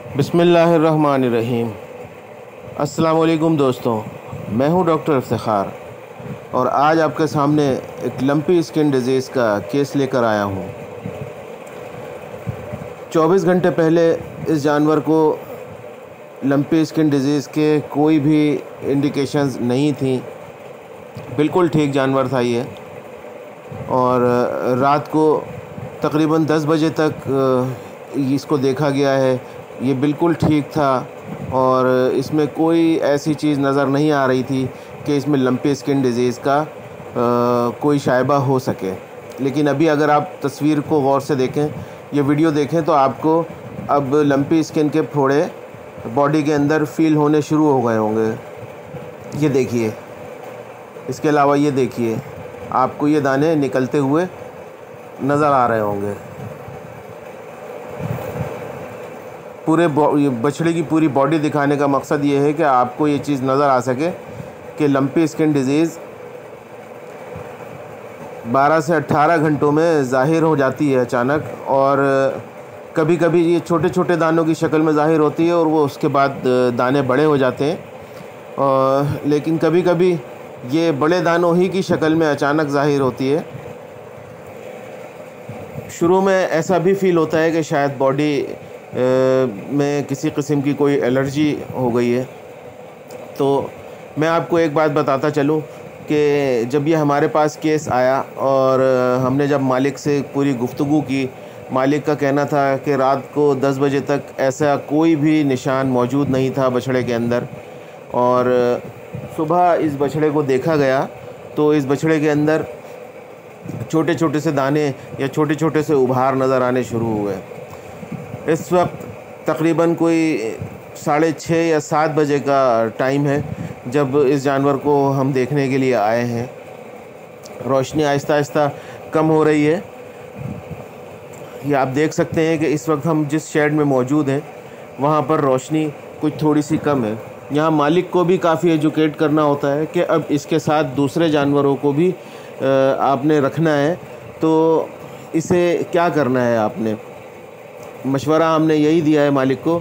बिस्मिल्लाहिर्रहमानिर्रहीम। अस्सलाम वालेकुम दोस्तों, मैं हूं डॉक्टर इफ्तिखार और आज आपके सामने एक लंपी स्किन डिज़ीज़ का केस लेकर आया हूं। 24 घंटे पहले इस जानवर को लंपी स्किन डिज़ीज़ के कोई भी इंडिकेशंस नहीं थी। बिल्कुल ठीक जानवर था ये। और रात को तकरीबन 10 बजे तक इसको देखा गया है। ये बिल्कुल ठीक था और इसमें कोई ऐसी चीज़ नज़र नहीं आ रही थी कि इसमें लंपी स्किन डिज़ीज़ का कोई शायबा हो सके। लेकिन अभी अगर आप तस्वीर को गौर से देखें, ये वीडियो देखें, तो आपको अब लंपी स्किन के फोड़े बॉडी के अंदर फील होने शुरू हो गए होंगे। ये देखिए, इसके अलावा ये देखिए, आपको ये दाने निकलते हुए नज़र आ रहे होंगे। पूरे बछड़े की पूरी बॉडी दिखाने का मकसद ये है कि आपको ये चीज़ नज़र आ सके कि लंपी स्किन डिज़ीज़ 12 से 18 घंटों में ज़ाहिर हो जाती है अचानक। और कभी कभी ये छोटे छोटे दानों की शक्ल में ज़ाहिर होती है और वो उसके बाद दाने बड़े हो जाते हैं। लेकिन कभी कभी ये बड़े दानों ही की शक्ल में अचानक ज़ाहिर होती है। शुरू में ऐसा भी फ़ील होता है कि शायद बॉडी में किसी किस्म की कोई एलर्जी हो गई है। तो मैं आपको एक बात बताता चलूं कि जब ये हमारे पास केस आया और हमने जब मालिक से पूरी गुफ्तगू की, मालिक का कहना था कि रात को 10 बजे तक ऐसा कोई भी निशान मौजूद नहीं था बछड़े के अंदर। और सुबह इस बछड़े को देखा गया तो इस बछड़े के अंदर छोटे छोटे से दाने या छोटे छोटे से उभार नज़र आने शुरू हुए। इस वक्त तकरीबन कोई 6:30 या 7 बजे का टाइम है जब इस जानवर को हम देखने के लिए आए हैं। रोशनी आहिस्ता आहिस्ता कम हो रही है। ये आप देख सकते हैं कि इस वक्त हम जिस शेड में मौजूद हैं वहाँ पर रोशनी कुछ थोड़ी सी कम है। यहाँ मालिक को भी काफ़ी एजुकेट करना होता है कि अब इसके साथ दूसरे जानवरों को भी आपने रखना है, तो इसे क्या करना है आपने। मशवरा हमने यही दिया है मालिक को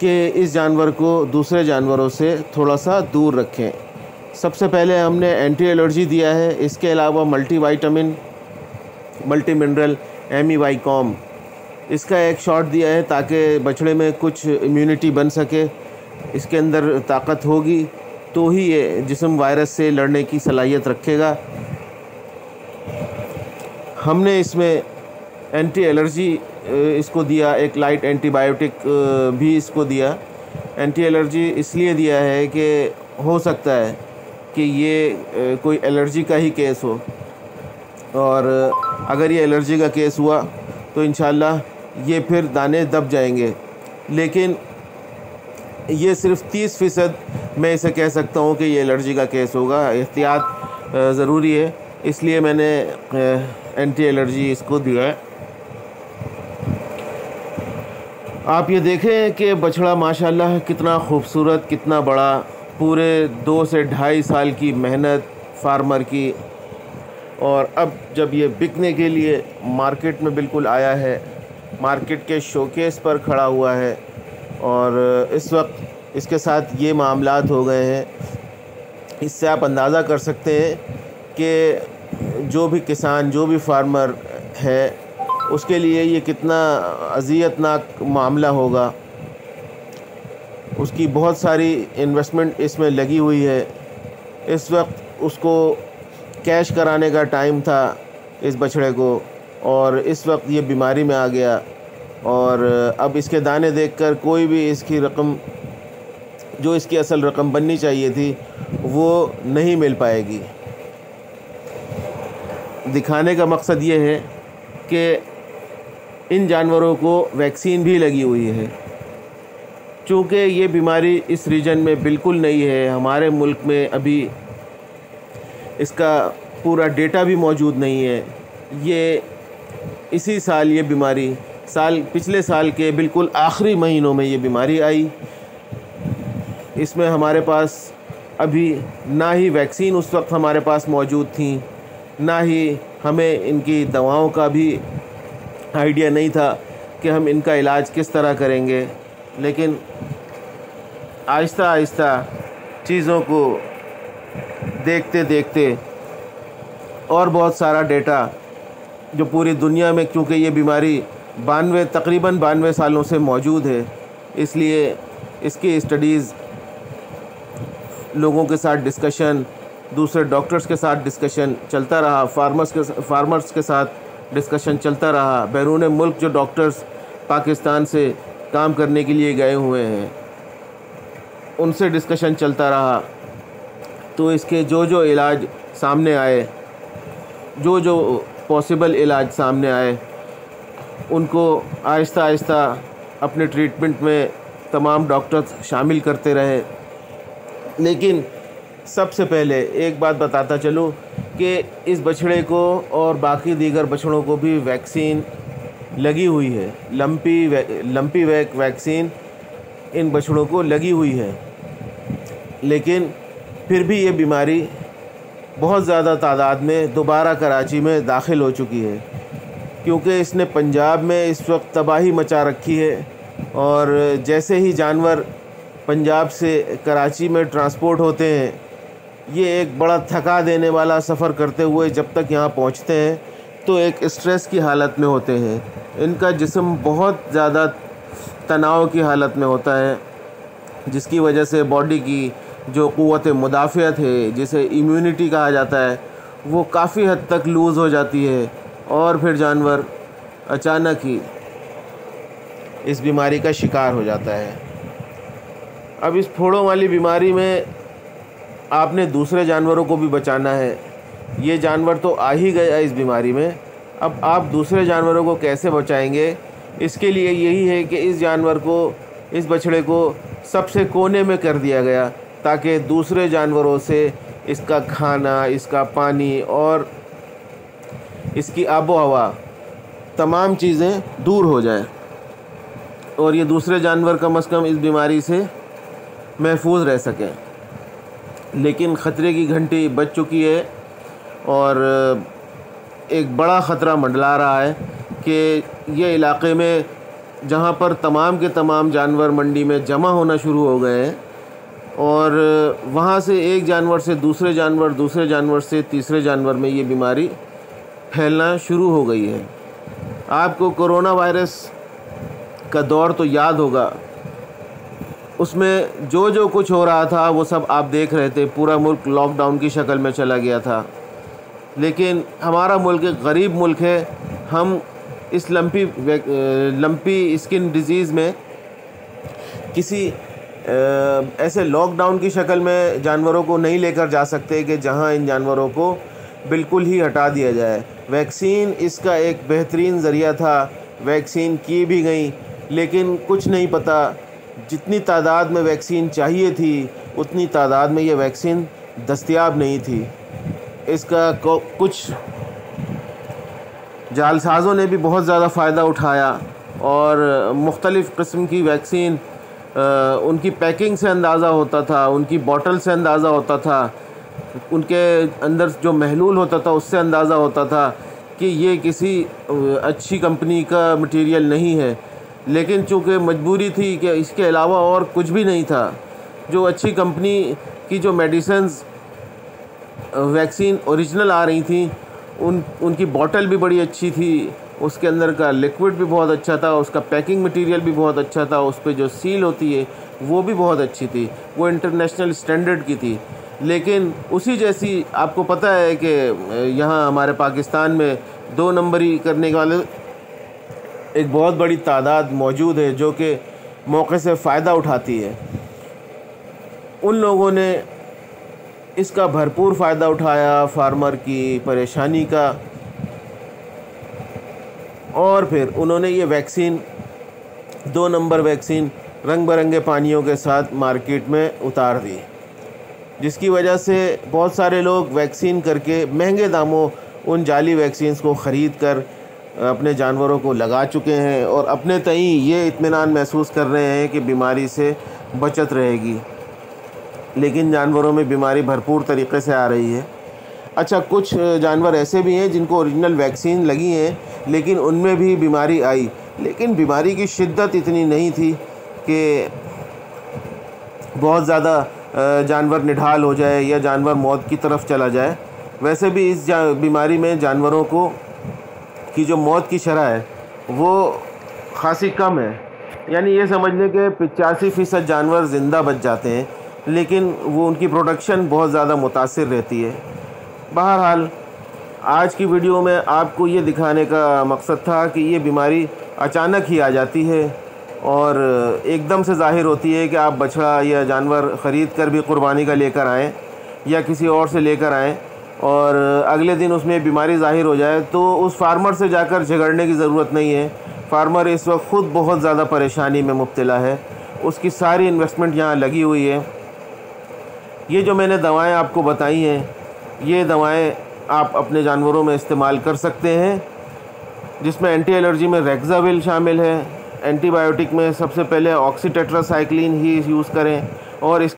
कि इस जानवर को दूसरे जानवरों से थोड़ा सा दूर रखें। सबसे पहले हमने एंटी एलर्जी दिया है। इसके अलावा मल्टीविटामिन, मल्टी मिनरल, MEYCOM इसका एक शॉट दिया है ताकि बछड़े में कुछ इम्यूनिटी बन सके। इसके अंदर ताकत होगी तो ही ये जिस्म वायरस से लड़ने की सलाहियत रखेगा। हमने इसमें एंटी एलर्जी इसको दिया, एक लाइट एंटीबायोटिक भी इसको दिया। एंटी एलर्जी इसलिए दिया है कि हो सकता है कि ये कोई एलर्जी का ही केस हो, और अगर ये एलर्जी का केस हुआ तो इंशाल्लाह ये फिर दाने दब जाएंगे। लेकिन ये सिर्फ 30% मैं इसे कह सकता हूँ कि ये एलर्जी का केस होगा। एहतियात ज़रूरी है, इसलिए मैंने एंटी एलर्जी इसको दिया है। आप ये देखें कि बछड़ा माशाल्लाह कितना खूबसूरत, कितना बड़ा, पूरे 2 से 2.5 साल की मेहनत फार्मर की, और अब जब ये बिकने के लिए मार्केट में बिल्कुल आया है, मार्केट के शोकेस पर खड़ा हुआ है, और इस वक्त इसके साथ ये मामलात हो गए हैं। इससे आप अंदाज़ा कर सकते हैं कि जो भी किसान, जो भी फार्मर है, उसके लिए ये कितना अज़ियतनाक मामला होगा। उसकी बहुत सारी इन्वेस्टमेंट इसमें लगी हुई है। इस वक्त उसको कैश कराने का टाइम था इस बछड़े को, और इस वक्त ये बीमारी में आ गया, और अब इसके दाने देखकर कोई भी इसकी रकम, जो इसकी असल रकम बननी चाहिए थी, वो नहीं मिल पाएगी। दिखाने का मकसद ये है कि इन जानवरों को वैक्सीन भी लगी हुई है। चूँकि ये बीमारी इस रीजन में बिल्कुल नई है, हमारे मुल्क में अभी इसका पूरा डेटा भी मौजूद नहीं है। ये इसी साल ये बीमारी, पिछले साल के बिल्कुल आखिरी महीनों में ये बीमारी आई। इसमें हमारे पास अभी ना ही वैक्सीन उस वक्त हमारे पास मौजूद थी, ना ही हमें इनकी दवाओं का भी आइडिया नहीं था कि हम इनका इलाज किस तरह करेंगे। लेकिन आहिस्ता आहिस्ता चीज़ों को देखते देखते और बहुत सारा डेटा जो पूरी दुनिया में, क्योंकि ये बीमारी तकरीबन 92 सालों से मौजूद है, इसलिए इसकी स्टडीज़, लोगों के साथ डिस्कशन, दूसरे डॉक्टर्स के साथ डिस्कशन चलता रहा, फार्मर्स के साथ डिस्कशन चलता रहा, बैरून मुल्क जो डॉक्टर्स पाकिस्तान से काम करने के लिए गए हुए हैं उनसे डिस्कशन चलता रहा। तो इसके जो जो इलाज सामने आए, जो जो पॉसिबल इलाज सामने आए, उनको आहिस्ता आहिस्ता अपने ट्रीटमेंट में तमाम डॉक्टर्स शामिल करते रहे। लेकिन सबसे पहले एक बात बताता चलूँ कि इस बछड़े को और बाकी दीगर बछड़ों को भी वैक्सीन लगी हुई है। लंपी वैक्सीन इन बछड़ों को लगी हुई है, लेकिन फिर भी ये बीमारी बहुत ज़्यादा तादाद में दोबारा कराची में दाखिल हो चुकी है, क्योंकि इसने पंजाब में इस वक्त तबाही मचा रखी है। और जैसे ही जानवर पंजाब से कराची में ट्रांसपोर्ट होते हैं, ये एक बड़ा थका देने वाला सफ़र करते हुए जब तक यहाँ पहुँचते हैं तो एक स्ट्रेस की हालत में होते हैं। इनका जिस्म बहुत ज़्यादा तनाव की हालत में होता है, जिसकी वजह से बॉडी की जो क़ुव्वत मुदाफ़ियत है, जिसे इम्यूनिटी कहा जाता है, वो काफ़ी हद तक लूज़ हो जाती है और फिर जानवर अचानक ही इस बीमारी का शिकार हो जाता है। अब इस फोड़ों वाली बीमारी में आपने दूसरे जानवरों को भी बचाना है। ये जानवर तो आ ही गया इस बीमारी में, अब आप दूसरे जानवरों को कैसे बचाएंगे? इसके लिए यही है कि इस जानवर को, इस बछड़े को सबसे कोने में कर दिया गया, ताकि दूसरे जानवरों से इसका खाना, इसका पानी और इसकी आबो हवा, तमाम चीज़ें दूर हो जाए और ये दूसरे जानवर कम से कम इस बीमारी से महफूज रह सकें। लेकिन ख़तरे की घंटी बज चुकी है और एक बड़ा ख़तरा मंडला रहा है कि ये इलाक़े में, जहाँ पर तमाम के तमाम जानवर मंडी में जमा होना शुरू हो गए हैं और वहाँ से एक जानवर से दूसरे जानवर, दूसरे जानवर से तीसरे जानवर में ये बीमारी फैलना शुरू हो गई है। आपको कोरोना वायरस का दौर तो याद होगा, उसमें जो जो कुछ हो रहा था वो सब आप देख रहे थे। पूरा मुल्क लॉकडाउन की शक्ल में चला गया था। लेकिन हमारा मुल्क एक गरीब मुल्क है, हम इस लंपी स्किन डिजीज़ में किसी ऐसे लॉकडाउन की शक्ल में जानवरों को नहीं लेकर जा सकते कि जहां इन जानवरों को बिल्कुल ही हटा दिया जाए। वैक्सीन इसका एक बेहतरीन ज़रिया था, वैक्सीन की भी गई, लेकिन कुछ नहीं पता, जितनी तादाद में वैक्सीन चाहिए थी उतनी तादाद में ये वैक्सीन दस्तयाब नहीं थी। इसका कुछ जालसाज़ों ने भी बहुत ज़्यादा फ़ायदा उठाया और मुख्तलिफ़ किस्म की वैक्सीन, उनकी पैकिंग से अंदाज़ा होता था, उनकी बॉटल से अंदाज़ा होता था, उनके अंदर जो महलूल होता था उससे अंदाज़ा होता था कि ये किसी अच्छी कंपनी का मटेरियल नहीं है। लेकिन चूँकि मजबूरी थी कि इसके अलावा और कुछ भी नहीं था, जो अच्छी कंपनी की जो मेडिसिन्स वैक्सीन ओरिजिनल आ रही थी उनकी बॉटल भी बड़ी अच्छी थी, उसके अंदर का लिक्विड भी बहुत अच्छा था, उसका पैकिंग मटेरियल भी बहुत अच्छा था, उस पर जो सील होती है वो भी बहुत अच्छी थी, वो इंटरनेशनल स्टैंडर्ड की थी। लेकिन उसी जैसी आपको पता है कि यहाँ हमारे पाकिस्तान में 2 नंबरी करने वाले एक बहुत बड़ी तादाद मौजूद है जो कि मौके से फ़ायदा उठाती है। उन लोगों ने इसका भरपूर फ़ायदा उठाया, फार्मर की परेशानी का, और फिर उन्होंने ये वैक्सीन 2 नंबर वैक्सीन रंग बिरंगे पानियों के साथ मार्केट में उतार दी, जिसकी वजह से बहुत सारे लोग वैक्सीन करके महंगे दामों उन जाली वैक्सीन्स को ख़रीद कर अपने जानवरों को लगा चुके हैं और अपने तई ये इत्मीनान महसूस कर रहे हैं कि बीमारी से बचत रहेगी। लेकिन जानवरों में बीमारी भरपूर तरीक़े से आ रही है। अच्छा, कुछ जानवर ऐसे भी हैं जिनको ओरिजिनल वैक्सीन लगी हैं लेकिन उनमें भी बीमारी आई, लेकिन बीमारी की शिद्दत इतनी नहीं थी कि बहुत ज़्यादा जानवर निढाल हो जाए या जानवर मौत की तरफ चला जाए। वैसे भी इस बीमारी में जानवरों को की जो मौत की शरह है वो खासी कम है, यानी ये समझ लें कि 85% जानवर ज़िंदा बच जाते हैं, लेकिन वो उनकी प्रोडक्शन बहुत ज़्यादा मुतासिर रहती है। बहरहाल आज की वीडियो में आपको ये दिखाने का मकसद था कि ये बीमारी अचानक ही आ जाती है और एकदम से ज़ाहिर होती है कि आप बछड़ा या जानवर ख़रीद कर भी क़ुरबानी का लेकर आएँ या किसी और से लेकर आएँ और अगले दिन उसमें बीमारी ज़ाहिर हो जाए, तो उस फार्मर से जाकर झगड़ने की ज़रूरत नहीं है। फार्मर इस वक्त ख़ुद बहुत ज़्यादा परेशानी में मुब्तला है, उसकी सारी इन्वेस्टमेंट यहाँ लगी हुई है। ये जो मैंने दवाएं आपको बताई हैं, ये दवाएं आप अपने जानवरों में इस्तेमाल कर सकते हैं, जिसमें एंटी एलर्जी में रेक्साविल शामिल है। एंटीबायोटिक में सबसे पहले ऑक्सीटेट्रासाइक्लिन ही यूज़ करें और इस